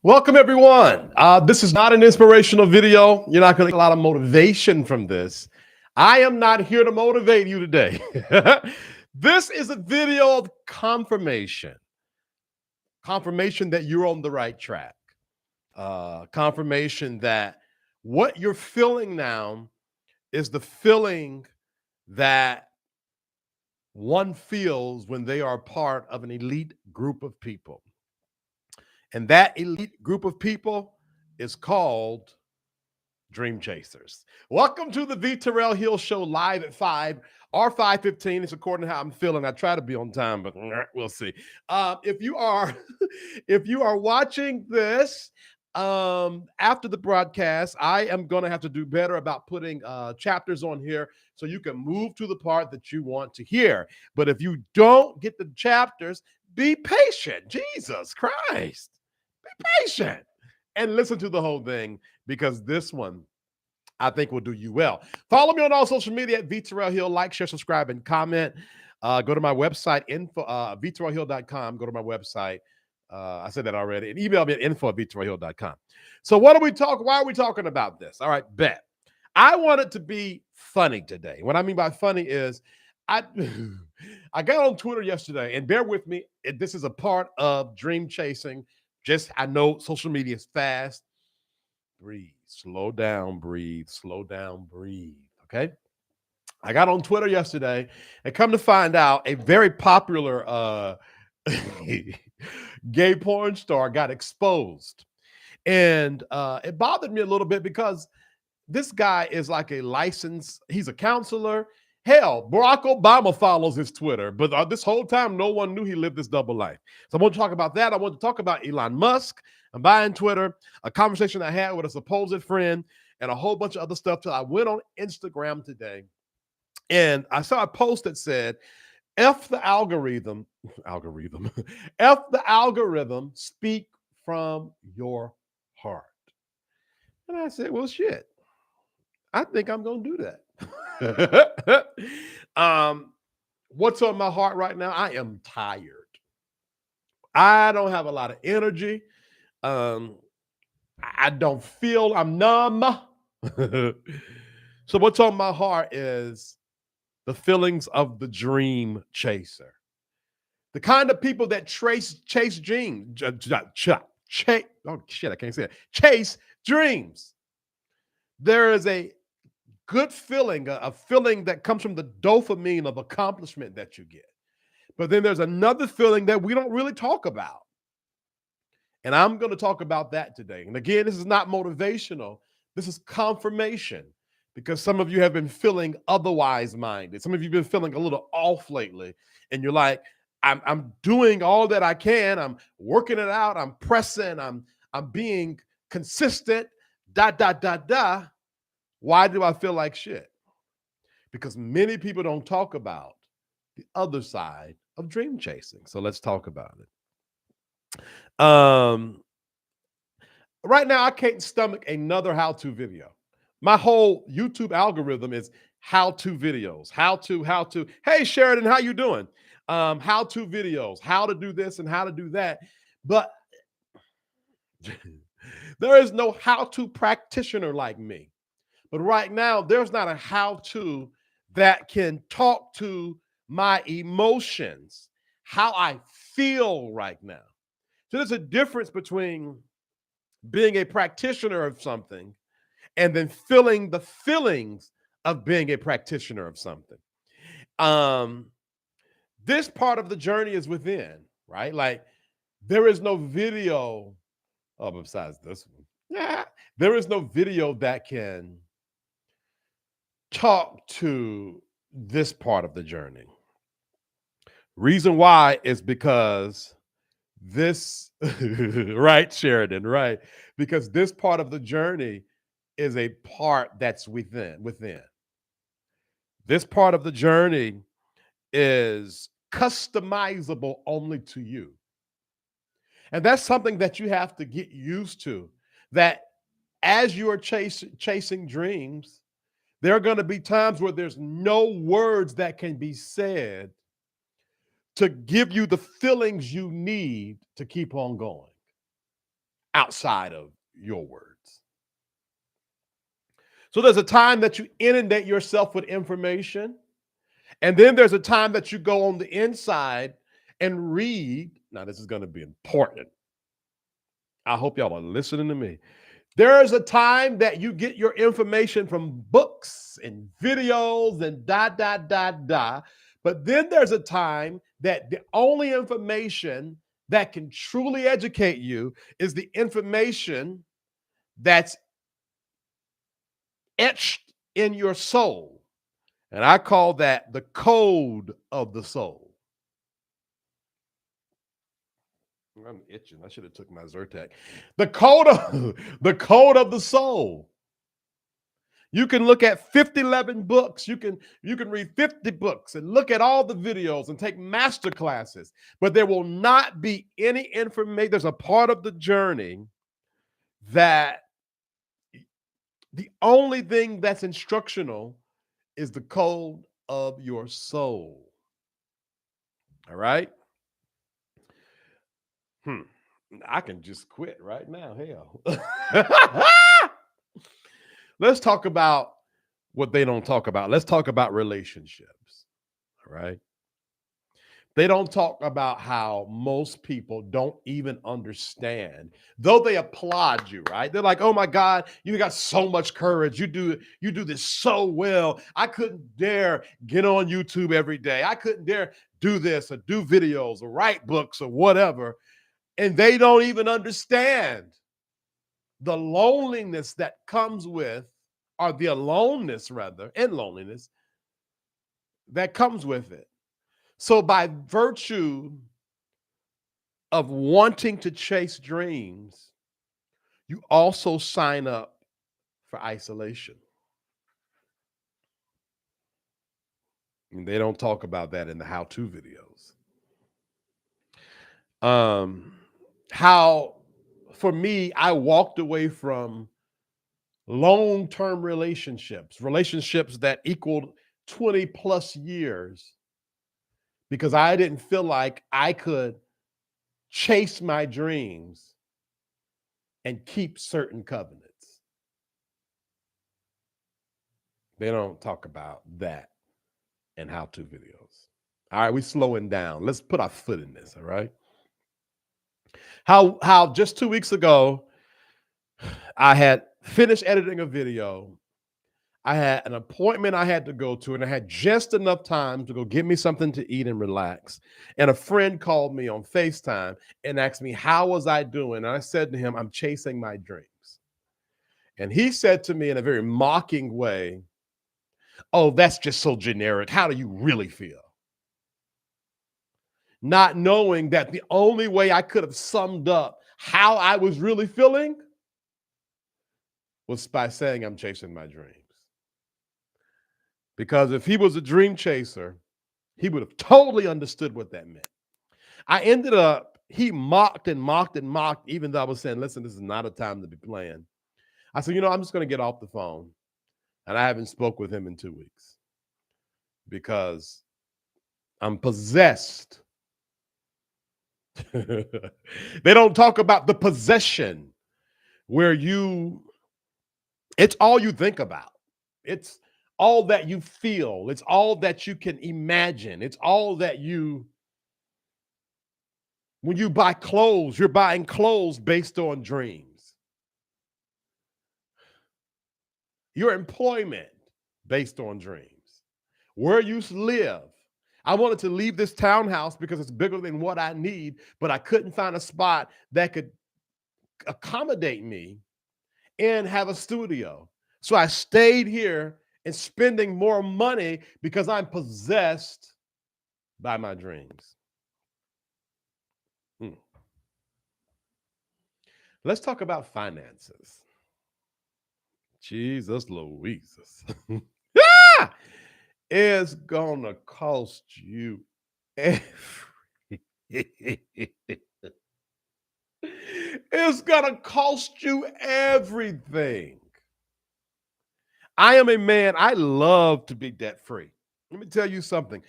Welcome, everyone. This is not an inspirational video. You're not going to get a lot of motivation from this. I am not here to motivate you today. This is a video of confirmation that you're on the right track, confirmation that what you're feeling now is the feeling that one feels when they are part of an elite group of people. And that elite group of people is called dream chasers. Welcome to the V. Terrell Hill Show live at 5 or 5:15. It's according to how I'm feeling. I try to be on time, but we'll see. If you are if you are watching this after the broadcast, I am going to have to do better about putting chapters on here so you can move to the part that you want to hear. But if you don't get the chapters, be patient. Jesus Christ. Be patient and listen to the whole thing because this one I think will do you well. Follow me on all social media at V. Terrell Hill. Like, share, subscribe, and comment. Go to my website, info, vterrellhill.com. Go to my website. I said that already. And email me at info@vterrellhill.com. So why are we talking about this? All right, bet. I want it to be funny today. What I mean by funny is I I got on Twitter yesterday, and bear with me, this is a part of dream chasing. Just I know social media is fast. Breathe, slow down, breathe, slow down, breathe. Okay. I got on Twitter yesterday and come to find out a very popular gay porn star got exposed. And it bothered me a little bit because this guy is like he's a counselor. Hell, Barack Obama follows his Twitter, but this whole time, no one knew he lived this double life. So I want to talk about that. I want to talk about Elon Musk and buying Twitter, a conversation I had with a supposed friend, and a whole bunch of other stuff till I went on Instagram today. And I saw a post that said, F the algorithm, F the algorithm, speak from your heart. And I said, well, shit, I think I'm going to do that. What's on my heart right now? I am tired. I don't have a lot of energy. I don't feel, I'm numb. So what's on my heart is the feelings of the dream chaser. The kind of people that chase dreams. Oh shit, I can't say it. Chase dreams. There is a good feeling, a feeling that comes from the dopamine of accomplishment that you get. But then there's another feeling that we don't really talk about. And I'm going to talk about that today. And again, this is not motivational. This is confirmation because some of you have been feeling otherwise minded. Some of you have been feeling a little off lately. And you're like, I'm doing all that I can. I'm working it out. I'm pressing. I'm being consistent. Why do I feel like shit? Because many people don't talk about the other side of dream chasing. So let's talk about it. Right now, I can't stomach another how-to video. My whole YouTube algorithm is how-to videos. How to. Hey, Sheridan, how you doing? How-to videos, how to do this and how to do that. But there is no how-to practitioner like me. But right now, there's not a how-to that can talk to my emotions, how I feel right now. So there's a difference between being a practitioner of something and then feeling the feelings of being a practitioner of something. This part of the journey is within, right? Like there is no video, besides this one. Yeah, there is no video that can talk to this part of the journey. Reason why is because this, right, Sheridan, right? Because this part of the journey is a part that's within. This part of the journey is customizable only to you. And that's something that you have to get used to, that as you are chasing dreams, there are going to be times where there's no words that can be said to give you the feelings you need to keep on going. outside of your words. So there's a time that you inundate yourself with information, and then there's a time that you go on the inside and read. Now, this is going to be important. I hope y'all are listening to me. There is a time that you get your information from books and videos and da. But then there's a time that the only information that can truly educate you is the information that's etched in your soul. And I call that the code of the soul. I'm itching. I should have took my Zyrtec. The code of the soul. You can look at 11 books. You can read 50 books and look at all the videos and take master classes, but there will not be any information. There's a part of the journey that the only thing that's instructional is the code of your soul. All right? I can just quit right now. Hell. Let's talk about what they don't talk about. Let's talk about relationships. All right. They don't talk about how most people don't even understand, though they applaud you, right? They're like, oh my God, you got so much courage. You do this so well. I couldn't dare get on YouTube every day. I couldn't dare do this or do videos or write books or whatever. And they don't even understand the loneliness that comes with, or the aloneness rather, and loneliness that comes with it. So by virtue of wanting to chase dreams, you also sign up for isolation. And they don't talk about that in the how-to videos. How, for me, I walked away from long-term relationships that equaled 20 plus years, because I didn't feel like I could chase my dreams and keep certain covenants. They don't talk about that in how-to videos. All right, we slowing down. Let's put our foot in this, all right? How just 2 weeks ago, I had finished editing a video. I had an appointment I had to go to, and I had just enough time to go get me something to eat and relax. And a friend called me on FaceTime and asked me, how was I doing? And I said to him, I'm chasing my dreams. And he said to me in a very mocking way, oh, that's just so generic. How do you really feel? Not knowing that the only way I could have summed up how I was really feeling was by saying I'm chasing my dreams. Because if he was a dream chaser, he would have totally understood what that meant. He mocked and mocked and mocked, even though I was saying, listen, this is not a time to be playing. I said, I'm just going to get off the phone. And I haven't spoke with him in 2 weeks because I'm possessed. They don't talk about the possession where it's all you think about. It's all that you feel. It's all that you can imagine. It's all that when you buy clothes, you're buying clothes based on dreams. Your employment based on dreams. Where you live. I wanted to leave this townhouse because it's bigger than what I need, but I couldn't find a spot that could accommodate me and have a studio. So I stayed here and spending more money because I'm possessed by my dreams. Let's talk about finances. Jesus Louises. It's gonna cost you it's gonna cost you everything. I am a man, I love to be debt free. Let me tell you something.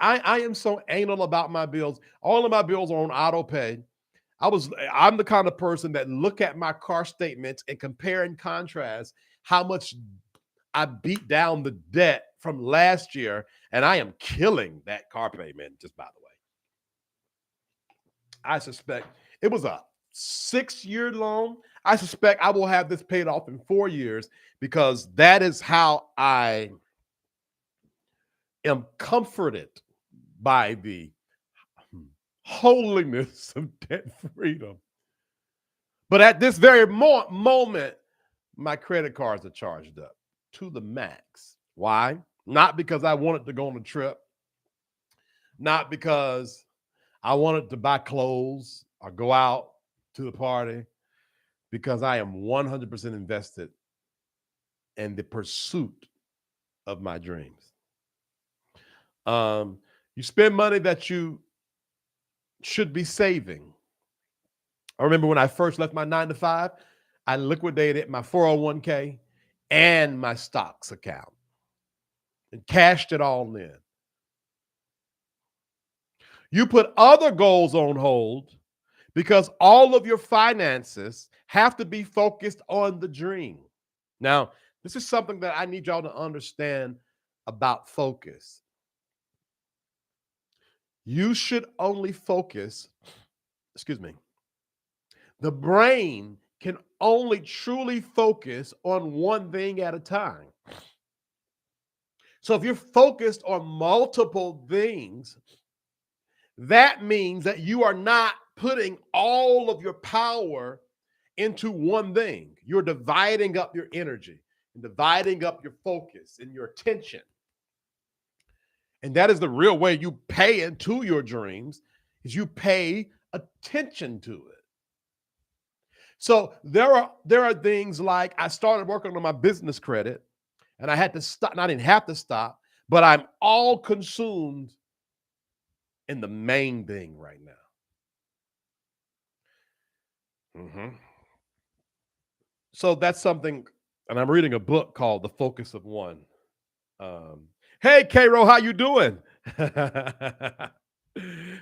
I am so anal about my bills. All of my bills are on auto pay. I'm the kind of person that look at my car statements and compare and contrast how much I beat down the debt from last year, and I am killing that car payment, just by the way. I suspect it was a 6-year loan. I suspect I will have this paid off in 4 years because that is how I am comforted by the holiness of debt freedom. But at this very moment, my credit cards are charged up to the max. Why? Not because I wanted to go on a trip, not because I wanted to buy clothes or go out to the party, because I am 100% invested in the pursuit of my dreams. You spend money that you should be saving. I remember when I first left my 9 to 5, I liquidated my 401k and my stocks account and cashed it all in. You put other goals on hold because all of your finances have to be focused on the dream. Now, this is something that I need y'all to understand about focus. You should only focus, excuse me, the brain can only truly focus on one thing at a time. So if you're focused on multiple things, that means that you are not putting all of your power into one thing. You're dividing up your energy and dividing up your focus and your attention. And that is the real way you pay into your dreams, is you pay attention to it. So there are things like I started working on my business credit and I had to stop. And I didn't have to stop, but I'm all consumed in the main thing right now. So that's something, and I'm reading a book called The Focus of One. Hey, Cairo, how you doing?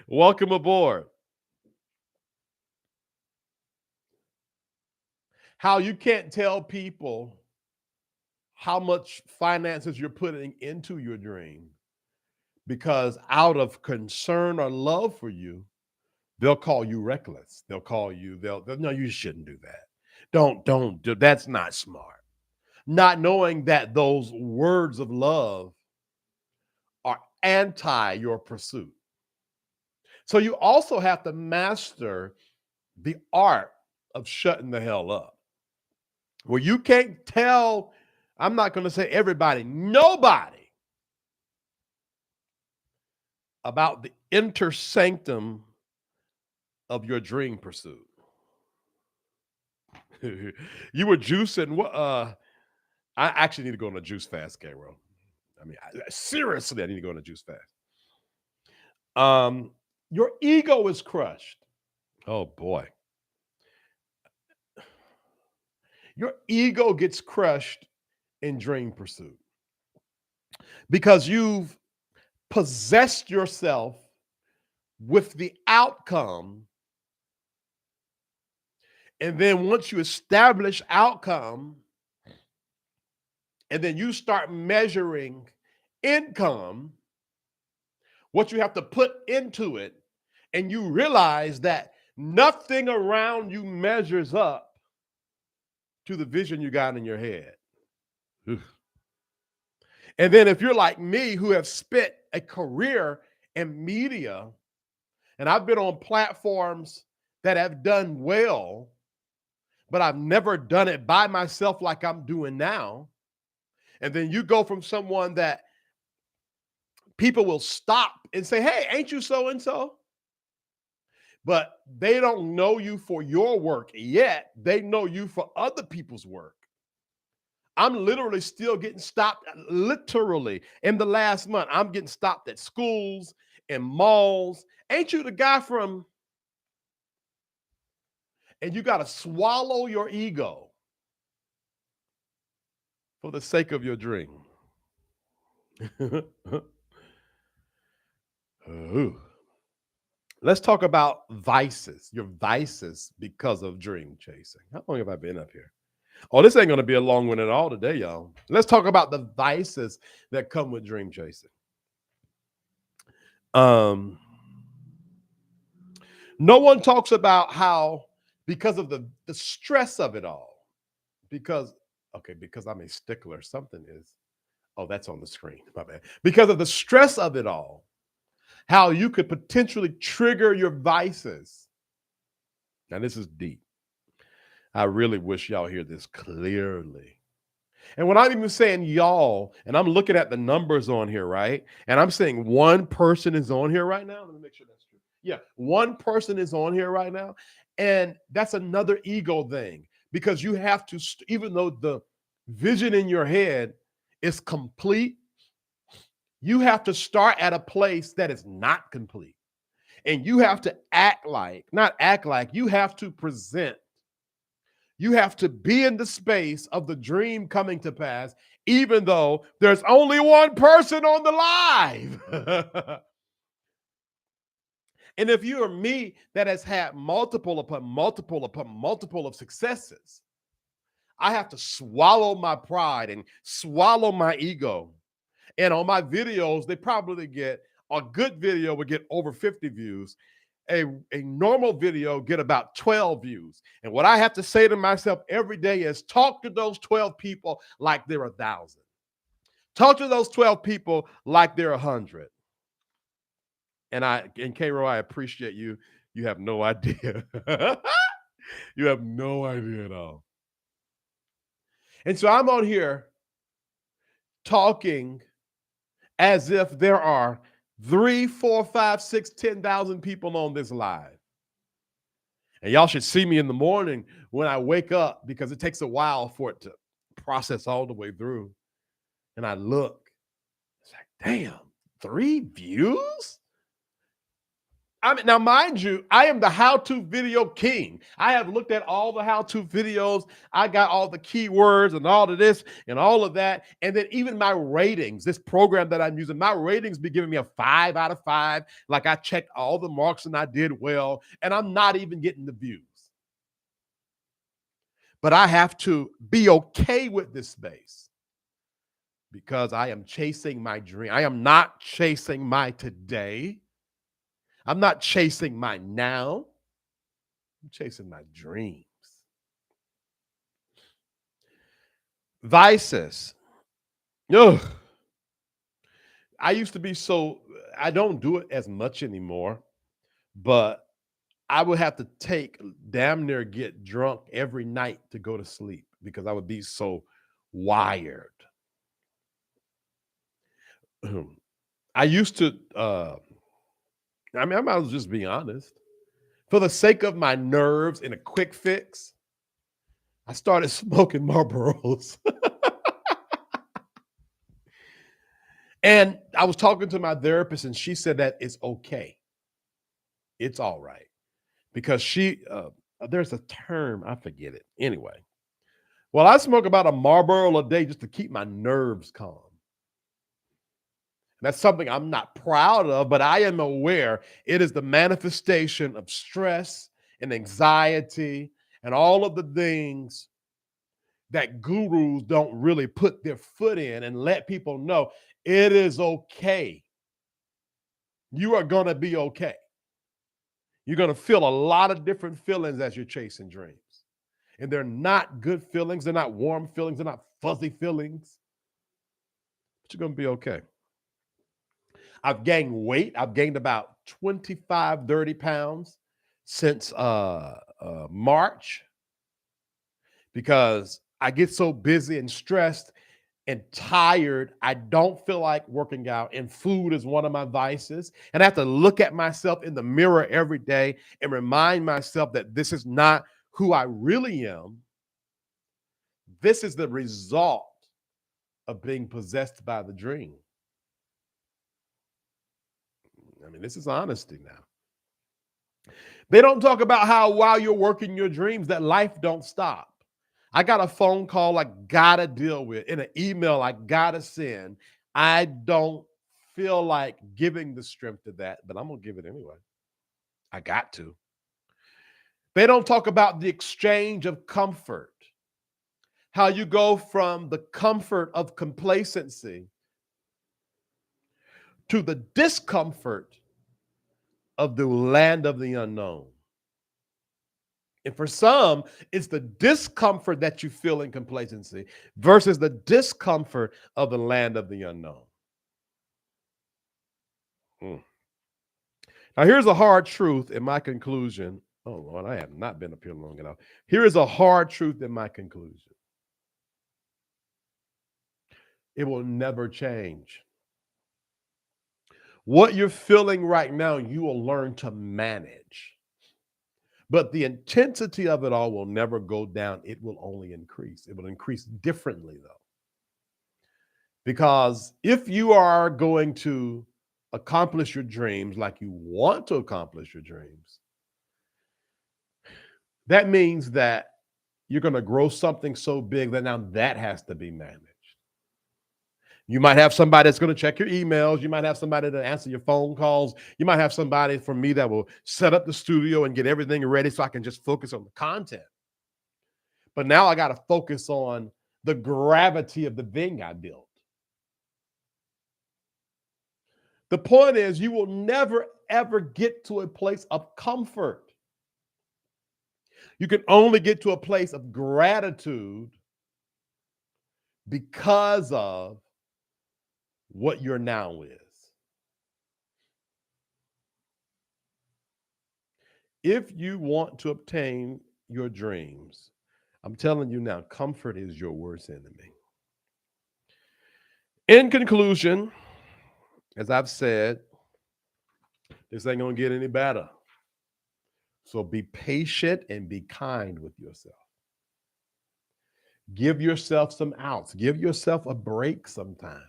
Welcome aboard. How you can't tell people how much finances you're putting into your dream because out of concern or love for you, they'll call you reckless. They'll call you, they'll no, you shouldn't do that. Don't do that's not smart. Not knowing that those words of love are anti your pursuit. So you also have to master the art of shutting the hell up. Well, you can't tell, I'm not going to say everybody, nobody about the inner sanctum of your dream pursuit. You were juicing. What? I actually need to go on a juice fast, Cairo. I mean, seriously, I need to go on a juice fast. Your ego is crushed. Oh boy, your ego gets crushed in dream pursuit because you've possessed yourself with the outcome. And then once you establish outcome, and then you start measuring income, what you have to put into it, and you realize that nothing around you measures up to the vision you got in your head. And then if you're like me, who have spent a career in media, and I've been on platforms that have done well, but I've never done it by myself like I'm doing now. And then you go from someone that people will stop and say, hey, ain't you so and so? But they don't know you for your work yet. They know you for other people's work. I'm literally still getting stopped, literally in the last month. I'm getting stopped at schools and malls. Ain't you the guy from? And you got to swallow your ego for the sake of your dream. Let's talk about vices, your vices because of dream chasing. How long have I been up here? Oh, this ain't going to be a long one at all today, y'all. Let's talk about the vices that come with dream chasing. Um, no one talks about how, because of the stress of it all, because, okay, because I'm a stickler, something is, oh, that's on the screen, my bad. Because of the stress of it all, how you could potentially trigger your vices. Now, this is deep. I really wish y'all hear this clearly. And when I'm even saying y'all, and I'm looking at the numbers on here, right? And I'm saying one person is on here right now. Let me make sure that's true. Yeah, one person is on here right now. And that's another ego thing because you have to, even though the vision in your head is complete, you have to start at a place that is not complete. And you have to act like, not act like, you have to present. You have to be in the space of the dream coming to pass, even though there's only one person on the live. And if you are me that has had multiple upon multiple upon multiple of successes, I have to swallow my pride and swallow my ego. And on my videos, they probably get a good video would get over 50 views. A normal video get about 12 views. And what I have to say to myself every day is talk to those 12 people like they're 1,000. Talk to those 12 people like they're 100. And Cairo, I appreciate you. You have no idea. You have no idea at all. And so I'm on here talking as if there are 3, 4, 5, 6, 10,000 people on this live. And y'all should see me in the morning when I wake up because it takes a while for it to process all the way through. And I look, it's like, damn, 3 views? I mean, now, mind you, I am the how-to video king. I have looked at all the how-to videos. I got all the keywords and all of this and all of that. And then even my ratings, this program that I'm using, my ratings be giving me a 5 out of 5. Like I checked all the marks and I did well. And I'm not even getting the views. But I have to be okay with this space because I am chasing my dream. I am not chasing my today. I'm not chasing my now. I'm chasing my dreams. Vices. Ugh. I used to be so, I don't do it as much anymore, but I would have to damn near get drunk every night to go to sleep because I would be so wired. I used to, I mean, I might as well just be honest. For the sake of my nerves and a quick fix, I started smoking Marlboros. And I was talking to my therapist, and she said that it's okay. It's all right. Because there's a term, I forget it. Anyway, well, I smoke about a Marlboro a day just to keep my nerves calm. That's something I'm not proud of, but I am aware it is the manifestation of stress and anxiety and all of the things that gurus don't really put their foot in and let people know it is okay. You are going to be okay. You're going to feel a lot of different feelings as you're chasing dreams. And they're not good feelings. They're not warm feelings. They're not fuzzy feelings. But you're going to be okay. I've gained weight. I've gained about 25, 30 pounds since March because I get so busy and stressed and tired. I don't feel like working out, and food is one of my vices. And I have to look at myself in the mirror every day and remind myself that this is not who I really am. This is the result of being possessed by the dream. I mean, this is honesty now. They don't talk about how while you're working your dreams, that life don't stop. I got a phone call I gotta deal with and an email I gotta send. I don't feel like giving the strength to that, but I'm gonna give it anyway. I got to. They don't talk about the exchange of comfort, how you go from the comfort of complacency to the discomfort of the land of the unknown. And for some, it's the discomfort that you feel in complacency versus the discomfort of the land of the unknown. Mm. Now, here's a hard truth in my conclusion. Oh, Lord, I have not been up here long enough. Here is a hard truth in my conclusion. It will never change. What you're feeling right now, you will learn to manage. But the intensity of it all will never go down. It will only increase. It will increase differently, though. Because if you are going to accomplish your dreams like you want to accomplish your dreams, that means that you're going to grow something so big that now that has to be managed. You might have somebody that's going to check your emails. You might have somebody to answer your phone calls. You might have somebody from me that will set up the studio and get everything ready so I can just focus on the content. But now I got to focus on the gravity of the thing I built. The point is, you will never, ever get to a place of comfort. You can only get to a place of gratitude because of what your now is. If you want to obtain your dreams, I'm telling you now, comfort is your worst enemy. In conclusion, as I've said, this ain't going to get any better. So be patient and be kind with yourself. Give yourself some outs. Give yourself a break sometimes.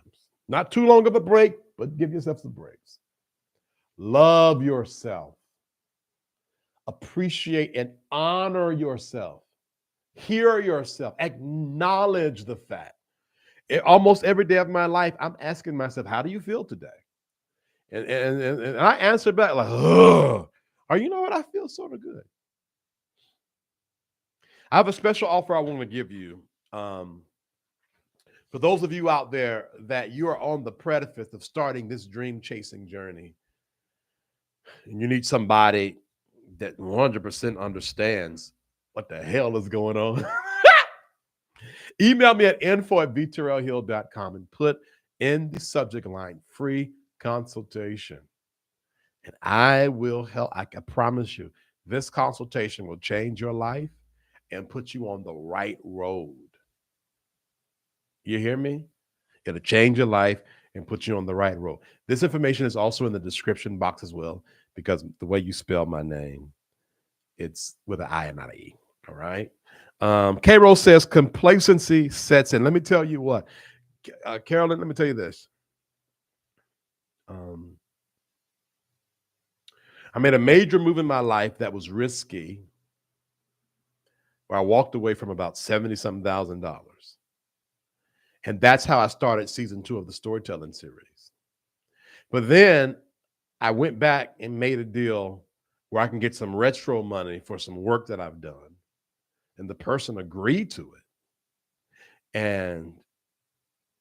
Not too long of a break, but give yourself some breaks. Love yourself. Appreciate and honor yourself. Hear yourself. Acknowledge the fact. Almost every day of my life, I'm asking myself, how do you feel today? And I answer back like, ugh. Or you know what? I feel sort of good. I have a special offer I want to give you. For those of you out there that you are on the precipice of starting this dream chasing journey, and you need somebody that 100% understands what the hell is going on, email me at info@vaynerchuk.com and put in the subject line free consultation. And I will help. I can promise you, this consultation will change your life and put you on the right road. You hear me? It'll change your life and put you on the right road. This information is also in the description box as well, because the way you spell my name, it's with an I and not an E. All right. K-Roll says complacency sets in. Let me tell you what, Carolyn, let me tell you this. I made a major move in my life that was risky, where I walked away from about $70-something thousand. And that's how I started season 2 of the storytelling series. But then I went back and made a deal where I can get some retro money for some work that I've done. And the person agreed to it. And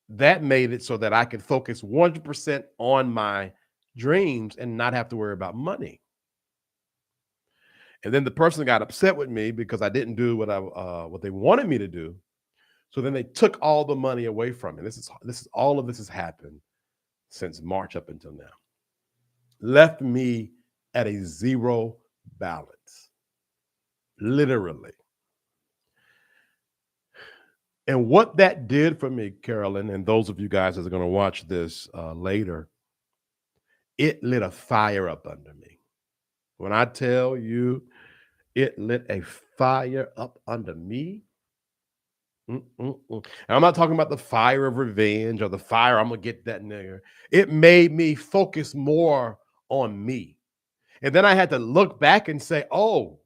that made it so that I could focus 100% on my dreams and not have to worry about money. And then the person got upset with me because I didn't do what they wanted me to do. So then they took all the money away from me. This is all of this has happened since March up until now. Left me at a zero balance, literally. And what that did for me, Carolyn, and those of you guys that are going to watch this later, it lit a fire up under me. When I tell you it lit a fire up under me, and I'm not talking about the fire of revenge or the fire, I'm going to get that nigger. It made me focus more on me. And then I had to look back and say, oh,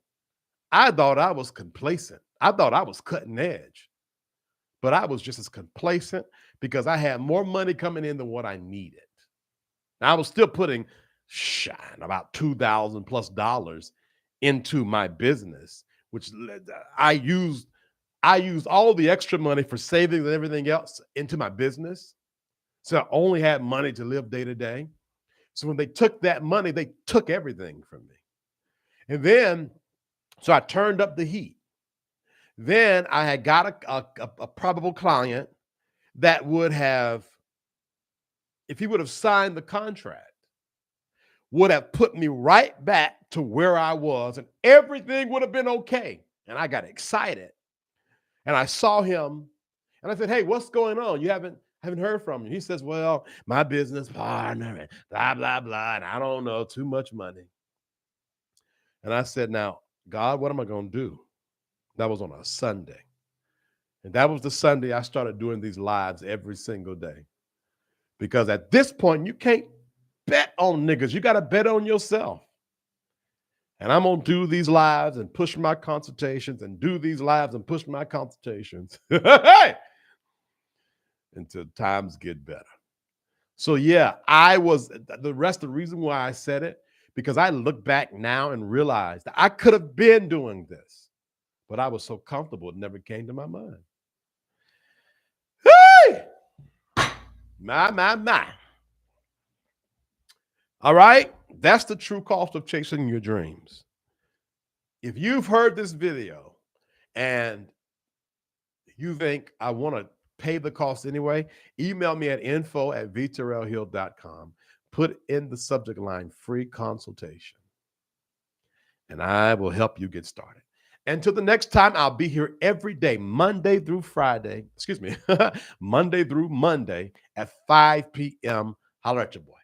I thought I was complacent. I thought I was cutting edge. But I was just as complacent because I had more money coming in than what I needed. Now, I was still putting shine about $2,000 plus dollars into my business, which I used I used all the extra money for savings and everything else into my business. So I only had money to live day to day. So when they took that money, they took everything from me. And then, so I turned up the heat. Then I had got a probable client that would have, if he would have signed the contract, would have put me right back to where I was and everything would have been okay. And I got excited and I saw him and I said, "Hey, what's going on? You haven't heard from me." He says, "Well, my business partner and blah, blah, blah. And I don't know, too much money." And I said, "Now, God, what am I going to do?" That was on a Sunday. And that was the Sunday I started doing these lives every single day. Because at this point, you can't bet on niggas. You got to bet on yourself. And I'm going to do these lives and push my consultations and do these lives and push my consultations until times get better. So yeah, I was the rest of the reason why I said it, because I look back now and realize that I could have been doing this, but I was so comfortable it never came to my mind. Hey! My. All right, that's the true cost of chasing your dreams. If you've heard this video and you think I want to pay the cost anyway, email me at info@vterrellhill.com. Put in the subject line free consultation, and I will help you get started. Until the next time, I'll be here every day, Monday through Friday, Monday through Monday at 5 p.m. Holler at your boy.